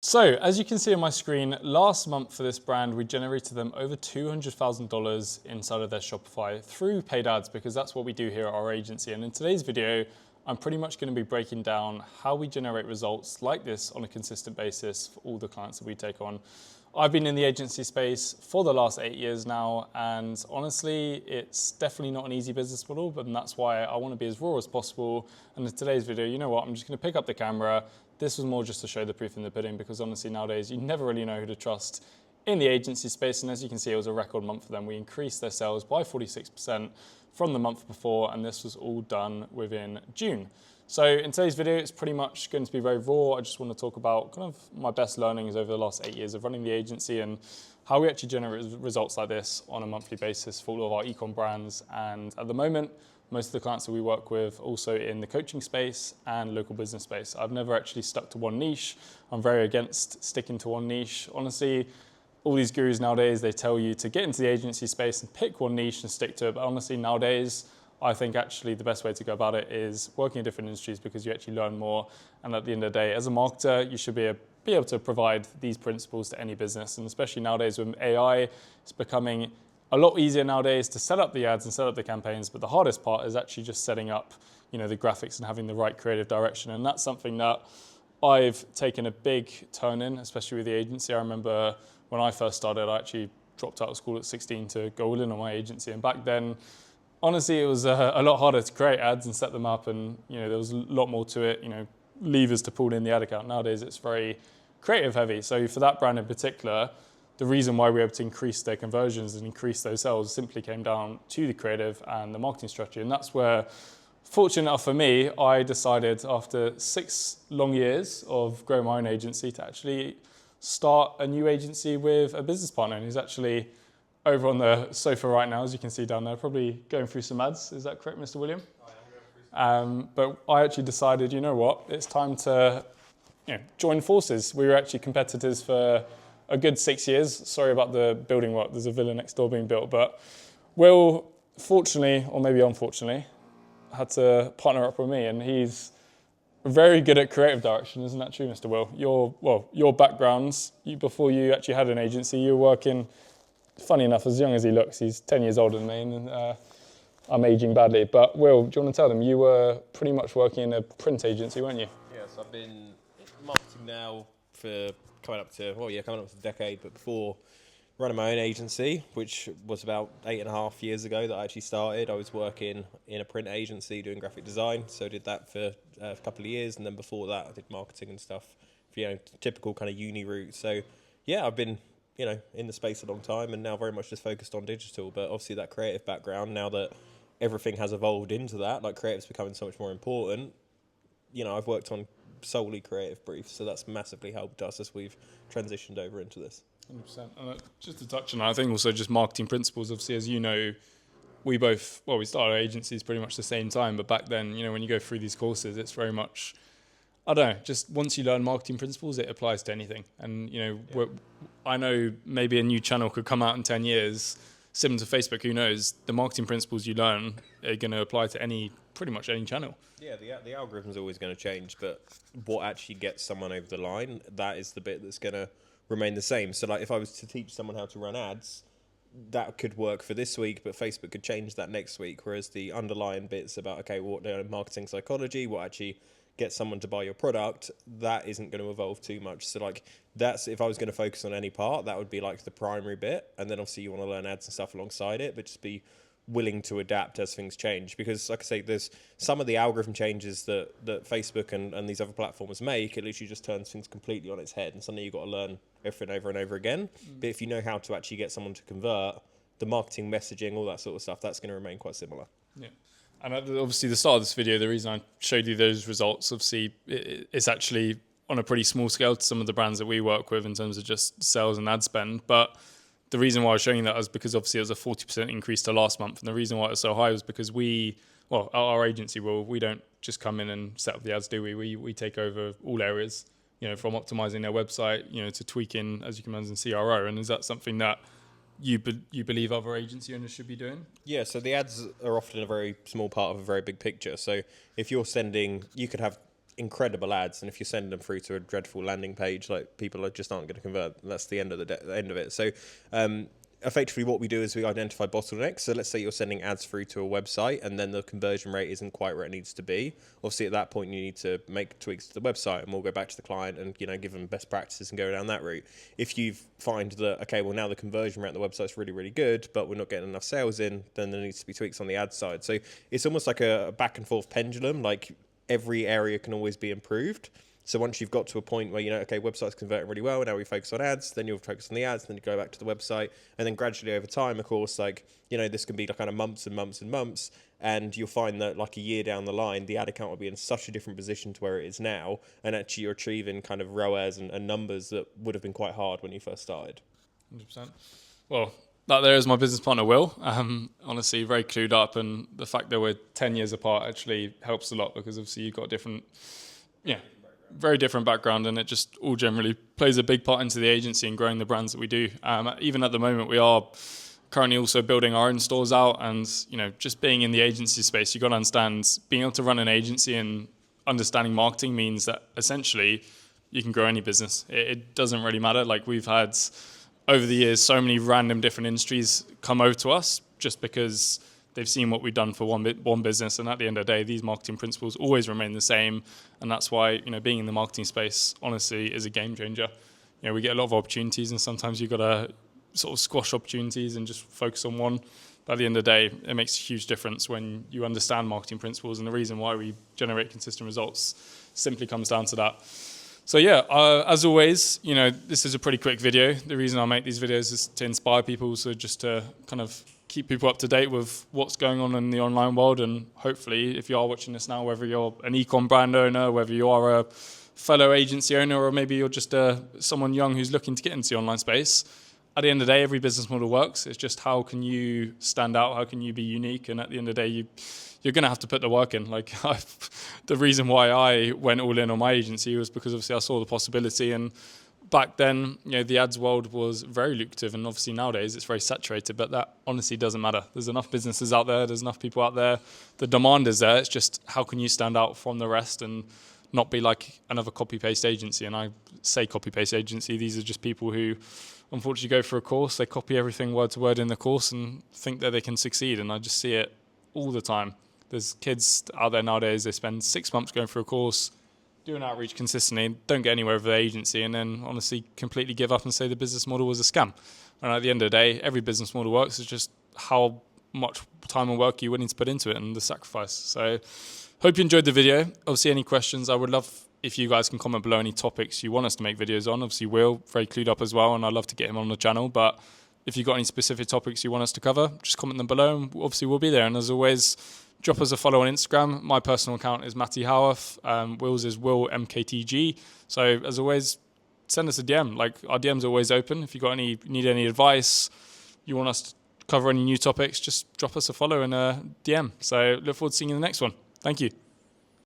So, as you can see on my screen, last month for this brand, we generated them over $200,000 inside of their Shopify through paid ads, because that's what we do here at our agency. And in today's video, I'm pretty much going to be breaking down how we generate results like this on a consistent basis for all the clients that we take on. I've been in the agency space for the last 8 years now, and honestly, it's definitely not an easy business model, but that's why I want to be as raw as possible. And in today's video, you know what, I'm just going to pick up the camera. This was more just to show the proof in the pudding, because honestly, nowadays, you never really know who to trust in the agency space. And as you can see, it was a record month for them. We increased their sales by 46% from the month before, and this was all done within June. So in today's video, it's pretty much going to be very raw. I just want to talk about kind of my best learnings over the last 8 years of running the agency and how we actually generate results like this on a monthly basis for all of our ecom brands. And at the moment, most of the clients that we work with also in the coaching space and local business space. I've never actually stuck to one niche. I'm very against sticking to one niche. Honestly, all these gurus nowadays, they tell you to get into the agency space and pick one niche and stick to it. But honestly, nowadays, I think actually the best way to go about it is working in different industries, because you actually learn more. And at the end of the day, as a marketer, you should be able to provide these principles to any business. And especially nowadays with AI, it's becoming a lot easier nowadays to set up the ads and set up the campaigns. But the hardest part is actually just setting up, the graphics and having the right creative direction. And that's something that I've taken a big turn in, especially with the agency. I remember when I first started, I actually dropped out of school at 16 to go all in on my agency. And back then, honestly, it was a lot harder to create ads and set them up, and there was a lot more to it, levers to pull in the ad account. Nowadays, it's very creative heavy. So for that brand in particular, the reason why we were able to increase their conversions and increase those sales simply came down to the creative and the marketing strategy. And that's where, fortunate enough for me, I decided after 6 long years of growing my own agency to actually start a new agency with a business partner. And he's actually over on the sofa right now, as you can see down there, probably going through some ads. Is that correct, Mr. William? I am going through some But I actually decided, you know what, it's time to join forces. We were actually competitors for a good 6 years. Sorry about the building work. There's a villa next door being built. But Will, fortunately, or maybe unfortunately, had to partner up with me, and he's very good at creative direction. Isn't that true, Mr. Will? Your backgrounds, before you actually had an agency, you were working, funny enough, as young as he looks, he's 10 years older than me, and I'm aging badly. But Will, do you want to tell them, you were pretty much working in a print agency, weren't you? Yes, I've been in marketing now for coming up to a decade, but before running my own agency, which was about 8.5 years ago that I actually started, I was working in a print agency doing graphic design. So I did that for a couple of years, and then before that I did marketing and stuff, typical kind of uni route. So yeah, I've been in the space a long time, and now very much just focused on digital. But obviously that creative background, now that everything has evolved into that, like creative's becoming so much more important, I've worked on solely creative briefs, so that's massively helped us as we've transitioned over into this. 100%. And just to touch on that, I think also just marketing principles. Obviously, as you know, we started our agencies pretty much the same time, but back then, when you go through these courses, it's very much, I don't know, just once you learn marketing principles, it applies to anything. And, I know maybe a new channel could come out in 10 years, similar to Facebook, who knows, the marketing principles you learn are going to apply to pretty much any channel. Yeah, the algorithm's always going to change, but what actually gets someone over the line, that is the bit that's going to remain the same. So like if I was to teach someone how to run ads, that could work for this week, but Facebook could change that next week. Whereas the underlying bits about, okay, what marketing psychology, what actually gets someone to buy your product, that isn't going to evolve too much. So like that's, if I was going to focus on any part, that would be like the primary bit. And then obviously you want to learn ads and stuff alongside it, but just be willing to adapt as things change. Because like I say, there's some of the algorithm changes that Facebook and these other platforms make, it literally just turns things completely on its head, and suddenly you've got to learn everything over and over again. But if you know how to actually get someone to convert, the marketing, messaging, all that sort of stuff, that's going to remain quite similar. Yeah. And obviously the start of this video, the reason I showed you those results, obviously it's actually on a pretty small scale to some of the brands that we work with in terms of just sales and ad spend. But the reason why I was showing you that is because obviously it was a 40% increase to last month. And the reason why it was so high was because our agency, we don't just come in and set up the ads, do we? We take over all areas, from optimizing their website, to tweaking, as you can imagine, CRO. And is that something that you believe other agency owners should be doing? Yeah, so the ads are often a very small part of a very big picture. So if you're sending, you could have incredible ads, and if you're sending them through to a dreadful landing page, like people just aren't going to convert. That's the end of the end of it. So effectively what we do is we identify bottlenecks. So let's say you're sending ads through to a website and then the conversion rate isn't quite where it needs to be. Obviously at that point you need to make tweaks to the website, and we'll go back to the client and give them best practices and go down that route. If you find that, okay, well now the conversion rate on the website's really, really good, but we're not getting enough sales in, then there needs to be tweaks on the ad side. So it's almost like a back and forth pendulum. Like every area can always be improved. So once you've got to a point where, okay, website's converting really well, now we focus on ads, then you'll focus on the ads, then you go back to the website. And then gradually over time, of course, like, this can be like kind of months and months and months. And you'll find that like a year down the line, the ad account will be in such a different position to where it is now. And actually you're achieving kind of ROAS and numbers that would have been quite hard when you first started. 100%. Well, that there is my business partner, Will. Honestly, very clued up. And the fact that we're 10 years apart actually helps a lot, because obviously you've got different, very different background, and it just all generally plays a big part into the agency and growing the brands that we do. Even at the moment, we are currently also building our own stores out, and just being in the agency space, you've got to understand, being able to run an agency and understanding marketing means that essentially you can grow any business. It doesn't really matter. Like, we've had over the years so many random different industries come over to us just because they've seen what we've done for one business, and at the end of the day, these marketing principles always remain the same, and that's why being in the marketing space honestly is a game changer. We get a lot of opportunities, and sometimes you've got to sort of squash opportunities and just focus on one. But at the end of the day, it makes a huge difference when you understand marketing principles, and the reason why we generate consistent results simply comes down to that. So as always, this is a pretty quick video. The reason I make these videos is to inspire people, so just to kind of keep people up to date with what's going on in the online world. And hopefully, if you are watching this now, whether you're an Ecom brand owner, whether you are a fellow agency owner, or maybe you're just someone young who's looking to get into the online space, at the end of the day, every business model works. It's just how can you stand out? How can you be unique? And at the end of the day, you're going to have to put the work in. Like, the reason why I went all in on my agency was because obviously I saw the possibility, and back then, the ads world was very lucrative, and obviously nowadays it's very saturated, but that honestly doesn't matter. There's enough businesses out there, there's enough people out there, the demand is there. It's just how can you stand out from the rest and not be like another copy-paste agency. And I say copy-paste agency, these are just people who unfortunately go for a course, they copy everything word to word in the course and think that they can succeed, and I just see it all the time. There's kids out there nowadays, they spend 6 months going through a course, doing outreach consistently, don't get anywhere with the agency, and then honestly completely give up and say the business model was a scam. And at the end of the day, every business model works. It's just how much time and work you're willing to put into it and the sacrifice. So hope you enjoyed the video. Obviously, any questions, I would love if you guys can comment below any topics you want us to make videos on. Obviously, Will, very clued up as well, and I'd love to get him on the channel. But if you've got any specific topics you want us to cover, just comment them below, and obviously we'll be there. And as always, drop us a follow on Instagram. My personal account is Matty Howarth. Will's is WillMKTG. So as always, send us a DM. Like, our DM's are always open. If you got need any advice, you want us to cover any new topics, just drop us a follow and a DM. So look forward to seeing you in the next one. Thank you.